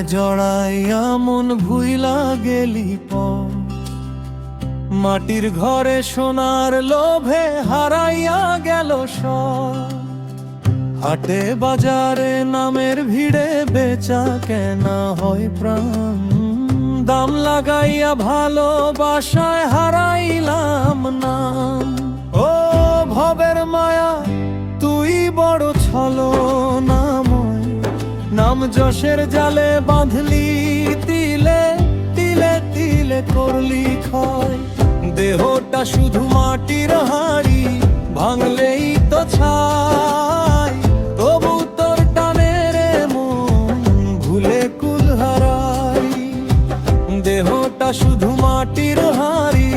মায়ায় জড়াইয়া মন ভুইলা গেলি পর, মাটির ঘরে সোনার লোভে হারাইয়া গেল সব। হাটে বাজারে নামের ভিড়ে বেচা কেনা হয় প্রাণ, দাম লাগাইয়া ভালোবাসায় হারাইলাম নাম। ও ভবের মায়া তুই বড় ছলনাময়, নাম যশের জালে বাঁধলি তিলে তিলে তিলে করলি ক্ষয়। দেহটা শুধু মাটির হাড়ি, ভাঙলেই তো ছাই, তবু তোর টানে রে মন ভুলে কুল হারাই। দেহটা শুধু মাটির হাড়ি,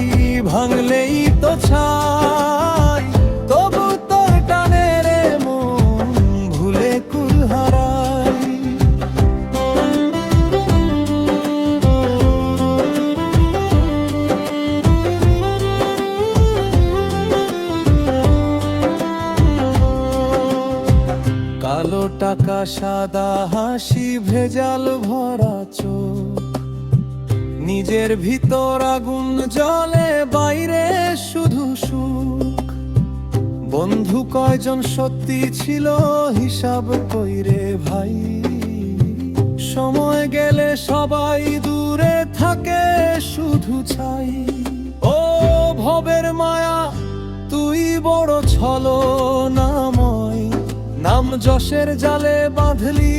ভাঙলেই তো ছাই, তবু তোর টানে রে মন ভুলে কুল হারাই। কালো টাকা সাদা হাসি ভেজাল ভরা চোখ, নিজের ভিতর আগুন জ্বলে বাইরে শুধু সুখ। বন্ধু কয়জন সত্যি ছিল হিসাব কইরে ভাই, সময় গেলে সবাই দূরে থাকে শুধু ছাই। ও ভবের মায়া তুই বড় ছলনাময়, নাম যশের জালে বাঁধলি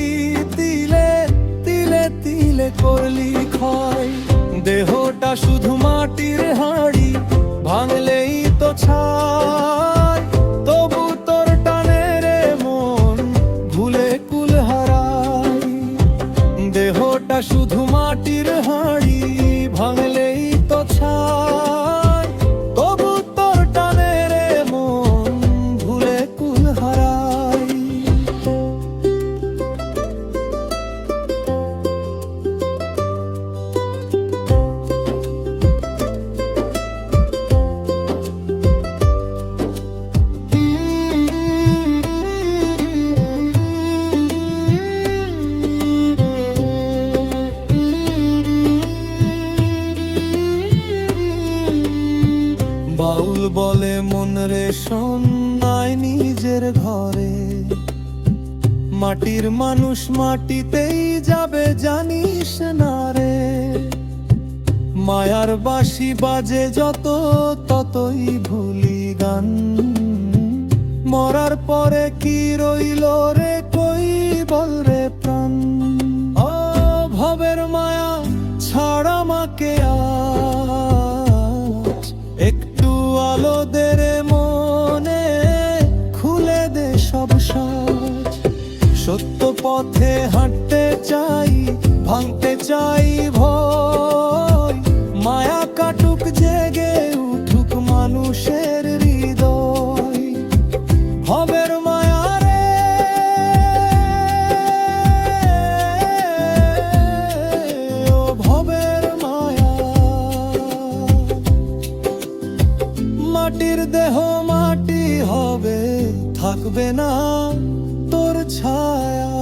তিলে তিলে তিলে করলি ক্ষয়। দেহটা শুধু মাটির হাড়ি, ভাঙলেই তো ছাই, তবু তোর টানে রে মন ভুলে কুল হারাই। দেহটা শুধু মাটির হাড়ি, ভাঙলেই তো ছাই, তবু তোর টানে রে মন ভুলে কুল হারাই। বাউল বলে মন রে শোন নাই নিজের ঘরে, মাটির মানুষ মাটিতেই যাবে জানিস না রে। মায়ার বাঁশি বাজে যত ততই ভুলি গান, মরার পরে কি রইল রে কই বল রে প্রাণ। ও ভবের মায়া ছাড় আমাকে আজ, একটু আলো দে রে মনে, খুলে দে সব সাজ। সত্য পথে হাঁটতে চাই, ভাঙতে চাই ভয়, মায়া কাটুক জেগে উঠুক মানুষের হৃদয়। ভবের মায়া রে ও ভবের মায়া, মাটির দেহ মাটি হবে, থাকবে না তোর ছায়া।